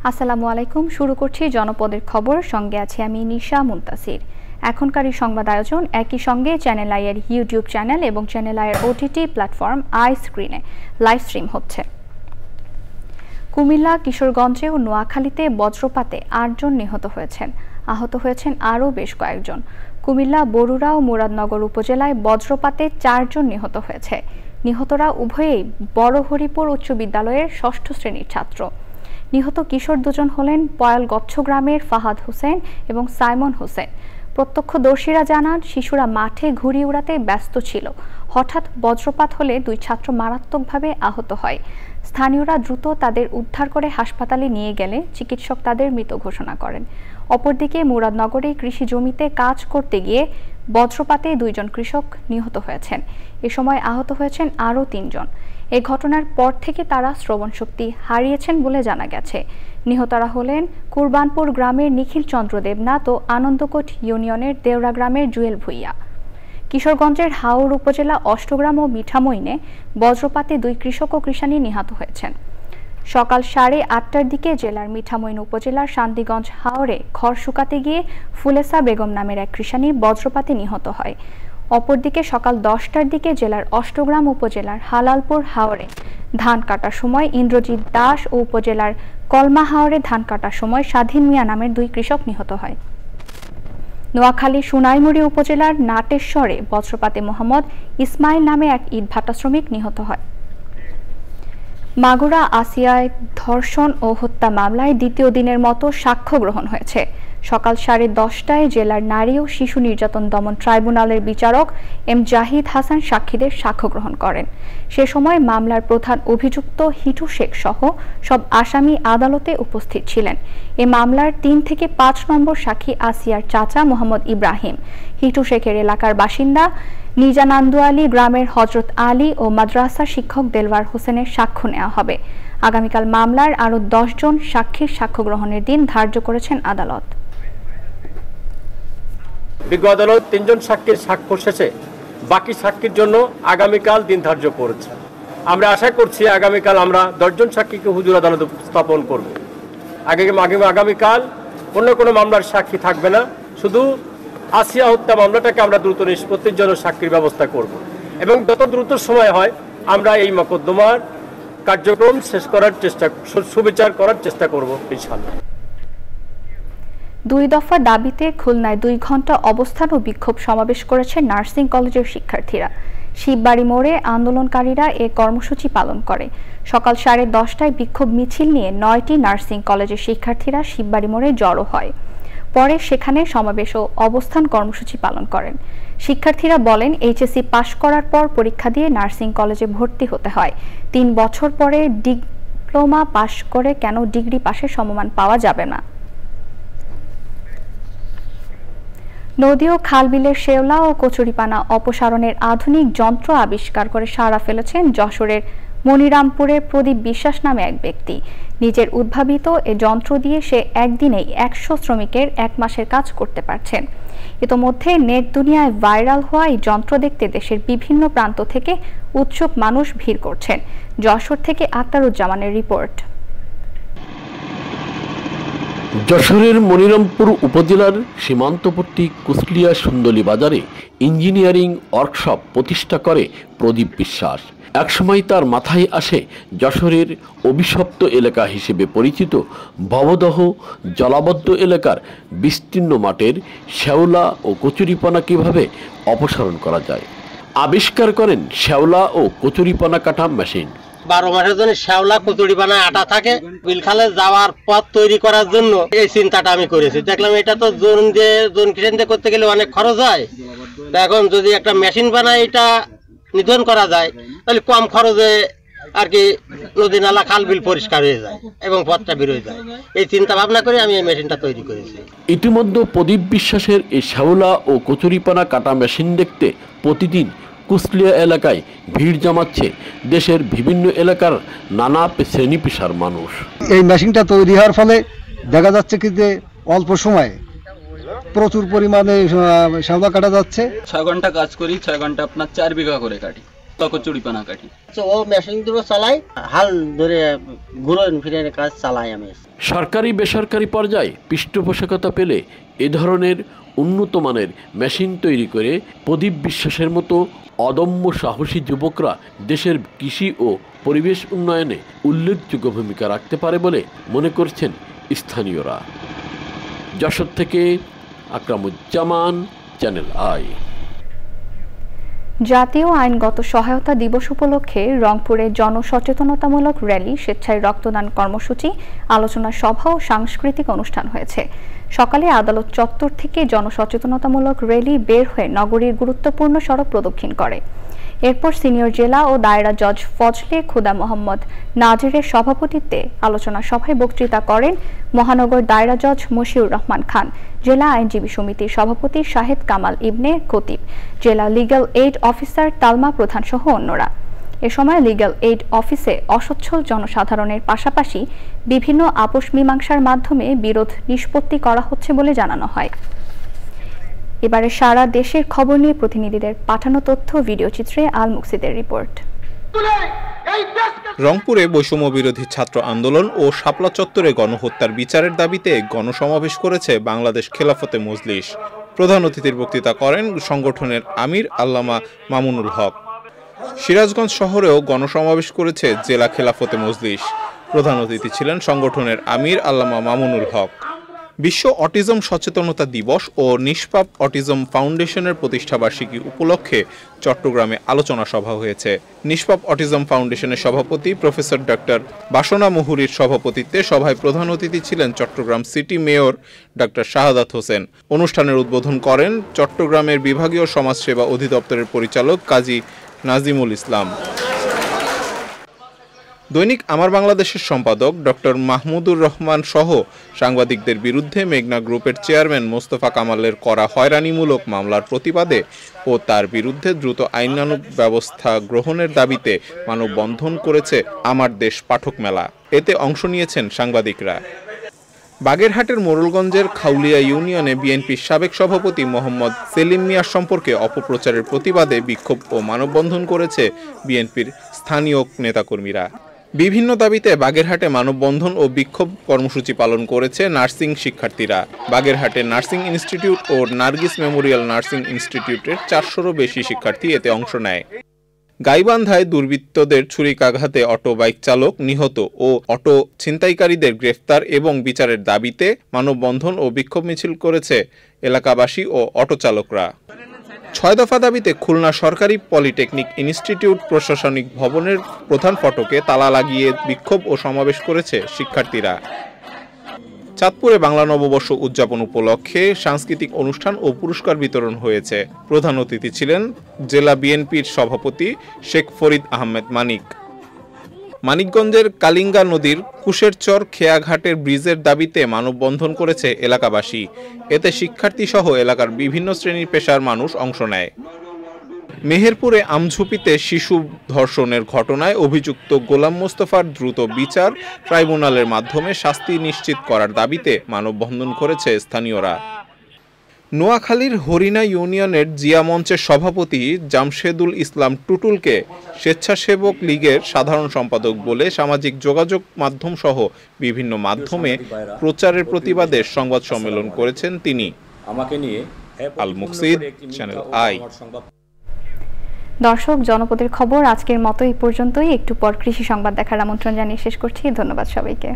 আসসালামু আলাইকুম। শুরু করছি জনপদের খবর, সঙ্গে আছে আমি নিশা মুনতাসির। এখনকার এই সংবাদ আয়োজন একই সঙ্গে চ্যানেল আই-এর ইউটিউব চ্যানেল এবং চ্যানেল আই-এর ওটিটি প্ল্যাটফর্ম আই স্ক্রিনে লাইভ স্ট্রিম হচ্ছে। কুমিল্লা, কিশোরগঞ্জে ও নোয়াখালীতে বজ্রপাতে ৮ জন নিহত হয়েছেন। আহত হয়েছেন আরও বেশ কয়েকজন। কুমিল্লা, বরুড়া ও মুরাদনগর উপজেলায় বজ্রপাতে ৪ জন নিহত হয়েছে। নিহতরা উভয়েই বড় হরিপুর উচ্চ বিদ্যালয়ের ৬ষ্ঠ শ্রেণীর ছাত্র। নিহত কিশোর দুজন হলেন পয়ালগচ্ছ গ্রামের ফাহাদ হোসেন এবং সাইমন হোসেন। প্রত্যক্ষদর্শীরা জানান, শিশুরা মাঠে ঘুড়ি উড়াতে ব্যস্ত ছিল। হঠাৎ বজ্রপাত হলে দুই ছাত্র মারাত্মকভাবে আহত হয়। স্থানীয়রা দ্রুত তাদের উদ্ধার করে হাসপাতালে নিয়ে গেলে চিকিৎসক তাদের মৃত ঘোষণা করেন। অপরদিকে মুরাদনগরে কৃষি জমিতে কাজ করতে গিয়ে বজ্রপাতে ২ জন কৃষক নিহত হয়েছেন। এ সময় আহত হয়েছেন আরও ৩ জন। এই ঘটনার পর থেকে তারা শ্রবণ শক্তি হারিয়েছেন বলে জানা গেছে। নিহতরা হলেন কুরবানপুর গ্রামের নিখিল চন্দ্র দেবনাথ ও আনন্দকোট ইউনিয়নের দেওরা গ্রামের জুয়েল ভুইয়া। কিশোরগঞ্জের হাওর উপজেলা অষ্টগ্রাম ও মিঠামইনে বজ্রপাতে 2 কৃষক ও কৃষানী নিহত হয়েছেন। সকাল 8:30টার দিকে জেলার মিঠামইন উপজেলার শান্তিগঞ্জ হাওরে খড় শুকাতে গিয়ে ফুলেসা বেগম নামের এক কৃষানী বজ্রপাতে নিহত হয়। অপরদিকে সকাল 10টার দিকে জেলার অষ্টগ্রাম উপজেলার হালালপুর হাওরে ধান কাটার সময় ইন্দ্রজিৎ দাস ও উপজেলার কলমা হাওরে ধান কাটার সময় স্বাধীন মিয়া নামের 2 কৃষক নিহত হয়। নোয়াখালী সোনাইমুড়ি উপজেলার নাটেশ্বরে বজ্রপাতে মোহাম্মদ ইসমাইল নামে এক ইটভাটা শ্রমিক নিহত হয়। মাগুরা আসিয়ায় ধর্ষণ ও হত্যা মামলায় দ্বিতীয় দিনের মতো সাক্ষ্য গ্রহণ হয়েছে। সকাল 10:30টায় জেলার নারী ও শিশু নির্যাতন দমন ট্রাইব্যুনালের বিচারক এম জাহিদ হাসান সাক্ষীদের সাক্ষ্য গ্রহণ করেন। সে সময় মামলার প্রধান অভিযুক্ত হিটু শেখ সহ সব আসামি আদালতে উপস্থিত ছিলেন। এ মামলার 3 থেকে 5 নম্বর সাক্ষী আসিয়ার চাচা মোহাম্মদ ইব্রাহিম, হিটু শেখের এলাকার বাসিন্দা নিজানান্দুয়ালি গ্রামের হজরত আলী ও মাদ্রাসা শিক্ষক দেলওয়ার হোসেনের সাক্ষ্য নেওয়া হবে। আগামীকাল মামলার আরও 10 জন সাক্ষীর সাক্ষ্য গ্রহণের দিন ধার্য করেছেন আদালত। বিজ্ঞ আদালত 3 জন সাক্ষীর সাক্ষ্য শেষে বাকি সাক্ষীর জন্য আগামীকাল দিন ধার্য করেছে। আমরা আশা করছি আগামীকাল আমরা 10 জন সাক্ষীকে হুজুর আদালতে উপস্থাপন করব। আগামীকাল অন্য কোনো মামলার সাক্ষী থাকবে না, শুধু আসিয়া হত্যা মামলাটাকে আমরা দ্রুত নিষ্পত্তির জন্য সাক্ষীর ব্যবস্থা করব এবং যত দ্রুত সময় হয় আমরা এই মোকদ্দমার কার্যক্রম শেষ করার চেষ্টা, সুবিচার করার চেষ্টা করব ইনশাআল্লাহ। 2 দফা দাবিতে খুলনায় 2 ঘন্টা অবস্থান ও বিক্ষোভ সমাবেশ করেছে নার্সিং কলেজের শিক্ষার্থীরা। শিববাড়ি মোড়ে আন্দোলনকারীরা এ কর্মসূচি পালন করে। সকাল 10:30টায় বিক্ষোভ মিছিল নিয়ে 9টি নার্সিং কলেজের শিক্ষার্থীরা শিববাড়ি মোড়ে জড়ো হয়। পরে সেখানে সমাবেশ ও অবস্থান কর্মসূচি পালন করেন। শিক্ষার্থীরা বলেন, এইচএসসি পাশ করার পর পরীক্ষা দিয়ে নার্সিং কলেজে ভর্তি হতে হয়। 3 বছর পরে ডিপ্লোমা পাশ করে কেন ডিগ্রি পাশের সমমান পাওয়া যাবে না? নদী ও খালবিলের শেওলা ও কচুরিপানা অপসারণের আধুনিক যন্ত্র আবিষ্কার করে সাড়া ফেলেছেন যশোরের মনিরামপুরের প্রদীপ বিশ্বাস নামে এক ব্যক্তি। নিজের উদ্ভাবিত এ যন্ত্র দিয়ে সে একদিনেই 100 শ্রমিকের 1 মাসের কাজ করতে পারছেন। ইতোমধ্যে নেট দুনিয়ায় ভাইরাল হওয়া এই যন্ত্র দেখতে দেশের বিভিন্ন প্রান্ত থেকে উৎসুক মানুষ ভিড় করছেন। যশোর থেকে আক্তারুজ্জামানের রিপোর্ট। যশোরের মনিরামপুর উপজেলার সীমান্তবর্তী কুশলিয়া সুন্দলী বাজারে ইঞ্জিনিয়ারিং ওয়ার্কশপ প্রতিষ্ঠা করে প্রদীপ বিশ্বাস। একসময় তার মাথায় আসে যশোরের অভিশপ্ত এলাকা হিসেবে পরিচিত ভবদহ জলাবদ্ধ এলাকার বিস্তীর্ণ মাঠের শ্যাওলা ও কচুরিপানা কিভাবে অপসারণ করা যায়। আবিষ্কার করেন শ্যাওলা ও কচুরিপানা কাটা মেশিন। 12 মাসের জন্য শ্যাওলা কচুরিপানা আটা থাকে, বিলখালে যাওয়ার পথ তৈরি করার জন্য এই চিন্তাটা আমি করেছি। দেখলাম এটা তো জোন কিষেন দিয়ে করতে গেলে অনেক খরচ হয়। এখন যদি একটা মেশিন বানায় এটা নিধন করা যায় তাহলে কম খরচে আর কি নদী নালা খাল বিল পরিষ্কার হয়ে যায় এবং পথটা বের হয়ে যায়। এই চিন্তা ভাবনা করে আমি এই মেশিনটা তৈরি করেছি। ইতিমধ্যে প্রদীপ বিশ্বাসের এই শ্যাওলা ও কচুরিপানা কাটা মেশিন দেখতে প্রতিদিন কুশলিয়া এলাকায় ভিড় জমাচ্ছে দেশের বিভিন্ন এলাকার নানা শ্রেণী পেশার মানুষ। এই মেশিনটা তৈরি হওয়ার ফলে দেখা যাচ্ছে কি যে অল্প সময়ে প্রচুর পরিমাণে শ্যাওলা কাটা যাচ্ছে। 6 ঘন্টা কাজ করি, 6 ঘন্টা আপনার 4 বিঘা করে কাটি, কচুরিপানা কাটি। ও মেশিন দিয়ে চালাই, হাল ধরে ঘুরন ফিরের কাজ চালাই আমি। সরকারি বেসরকারি পর্যায়ে পৃষ্ঠপোষকতা পেলে এ ধরনের উন্নত মানের মেশিন তৈরি করে প্রদীপ বিশ্বাসের মতো অদম্য সাহসী যুবকরা দেশের কৃষি ও পরিবেশ উন্নয়নে উল্লেখযোগ্য ভূমিকা রাখতে পারে বলে মনে করছেন স্থানীয়রা। যশোর থেকে আকরামুজ্জামান, চ্যানেল আই। জাতীয় আইনগত সহায়তা দিবস উপলক্ষে রংপুরে জনসচেতনতামূলক র্যালি, স্বেচ্ছায় রক্তদান কর্মসূচি, আলোচনা সভা ও সাংস্কৃতিক অনুষ্ঠান হয়েছে। সকালে আদালত চত্বর থেকে জনসচেতনতামূলক র্যালি বের হয়ে নগরীর গুরুত্বপূর্ণ সড়ক প্রদক্ষিণ করে। এরপর সিনিয়র জেলা ও দায়রা জজ ফজলে খুদা মোহাম্মদ নাজিরের সভাপতিত্বে আলোচনা সভায় বক্তৃতা করেন মহানগর দায়রা জজ মশিউর রহমান খান, জেলা আইনজীবী সমিতির সভাপতি শাহেদ কামাল ইবনে খতিব, জেলা লিগ্যাল এইড অফিসার তালমা প্রধান সহ অন্যরা। এ সময় লিগ্যাল এইড অফিসে অসচ্ছল জনসাধারণের পাশাপাশি বিভিন্ন আপোষ মীমাংসার মাধ্যমে বিরোধ নিষ্পত্তি করা হচ্ছে বলে জানানো হয়। এবারে সারা দেশের খবর নিয়ে প্রতিনিধিদের পাঠানো তথ্য ভিডিও চিত্রে আল মুকসিদের রিপোর্ট। রংপুরে বৈষম্য বিরোধী ছাত্র আন্দোলন ও শাপলা চত্বরে গণহত্যার বিচারের দাবিতে গণসমাবেশ করেছে বাংলাদেশ খেলাফতে মজলিস। প্রধান অতিথির বক্তৃতা করেন সংগঠনের আমির আল্লামা মামুনুল হক। সিরাজগঞ্জ শহরেও গণসমাবেশ করেছে জেলা খেলাফতে মজলিস। প্রধান অতিথি ছিলেন সংগঠনের আমির আল্লামা মামুনুল হক। বিশ্ব অটিজম সচেতনতা দিবস ও নিষ্পাপ অটিজম ফাউন্ডেশনের প্রতিষ্ঠাবার্ষিকী উপলক্ষে চট্টগ্রামে আলোচনা সভা হয়েছে। নিষ্পাপ অটিজম ফাউন্ডেশনের সভাপতি প্রফেসর ডক্টর বাসনা মুহুরীর সভাপতিত্বে সভায় প্রধান অতিথি ছিলেন Chittagong city mayor doctor Shahadat Hossain. অনুষ্ঠানের উদ্বোধন করেন চট্টগ্রামের বিভাগীয় সমাজসেবা অধিদপ্তরের পরিচালক কাজী নাজিমুল ইসলাম। দৈনিক আমার বাংলাদেশের সম্পাদক ডক্টর মাহমুদুর রহমান সহ সাংবাদিকদের বিরুদ্ধে মেঘনা গ্রুপের চেয়ারম্যান মোস্তফা কামালের করা হয়রানিমূলক মামলার প্রতিবাদে ও তার বিরুদ্ধে দ্রুত আইনানুগ ব্যবস্থা গ্রহণের দাবিতে মানববন্ধন করেছে আমার দেশ পাঠক মেলা। এতে অংশ নিয়েছেন সাংবাদিকরা। বাগেরহাটের মোড়লগঞ্জের খাউলিয়া ইউনিয়নে বিএনপির সাবেক সভাপতি মোহাম্মদ সেলিম মিয়ার সম্পর্কে অপপ্রচারের প্রতিবাদে বিক্ষোভ ও মানববন্ধন করেছে বিএনপির স্থানীয় নেতাকর্মীরা। বিভিন্ন দাবিতে বাগেরহাটে মানববন্ধন ও বিক্ষোভ কর্মসূচি পালন করেছে নার্সিং শিক্ষার্থীরা। বাগেরহাটের নার্সিং ইনস্টিটিউট ও নার্গিস মেমোরিয়াল নার্সিং ইনস্টিটিউটের 400-রও বেশি শিক্ষার্থী এতে অংশ নেয়। গাইবান্ধায় দুর্বৃত্তদের ছুরিকাঘাতে অটো বাইক চালক নিহত ও অটো ছিনতাইকারীদের গ্রেফতার এবং বিচারের দাবিতে মানববন্ধন ও বিক্ষোভ মিছিল করেছে এলাকাবাসী ও অটো চালকরা। 6 দফা দাবিতে খুলনা সরকারি পলিটেকনিক ইনস্টিটিউট প্রশাসনিক ভবনের প্রধান ফটকে তালা লাগিয়ে বিক্ষোভ ও সমাবেশ করেছে শিক্ষার্থীরা। চাঁদপুরে বাংলা নববর্ষ উদযাপন উপলক্ষে সাংস্কৃতিক অনুষ্ঠান ও পুরস্কার বিতরণ হয়েছে। প্রধান অতিথি ছিলেন জেলা বিএনপির সভাপতি শেখ ফরিদ আহমেদ মানিক। মানিকগঞ্জের কালিঙ্গা নদীর কুশেরচর খেয়াঘাটের ব্রিজের দাবিতে মানববন্ধন করেছে এলাকাবাসী। এতে শিক্ষার্থী সহ এলাকার বিভিন্ন শ্রেণী পেশার মানুষ অংশ নেয়। মেহেরপুরে আমঝুপিতে শিশু ধর্ষণের ঘটনায় অভিযুক্ত গোলাম মোস্তফার দ্রুত বিচার ট্রাইব্যুনালের মাধ্যমে শাস্তি নিশ্চিত করার দাবিতে মানববন্ধন করেছে স্থানীয়রা। নোয়াখালীর হরিণা ইউনিয়নের জিয়া মঞ্চের সভাপতি জামশেদুল ইসলাম টুটুলকে স্বেচ্ছাসেবক লীগের সাধারণ সম্পাদক বলে সামাজিক যোগাযোগ মাধ্যম সহ বিভিন্ন মাধ্যমে প্রচারের প্রতিবাদে সংবাদ সম্মেলন করেছেন তিনি। আল মুকসিদ, চ্যানেল আই। দর্শক, জনপদের খবর আজকের মতো এই পর্যন্তই। একটু পর কৃষি সংবাদ দেখার আমন্ত্রণ জানিয়ে শেষ করছি। ধন্যবাদ সবাইকে।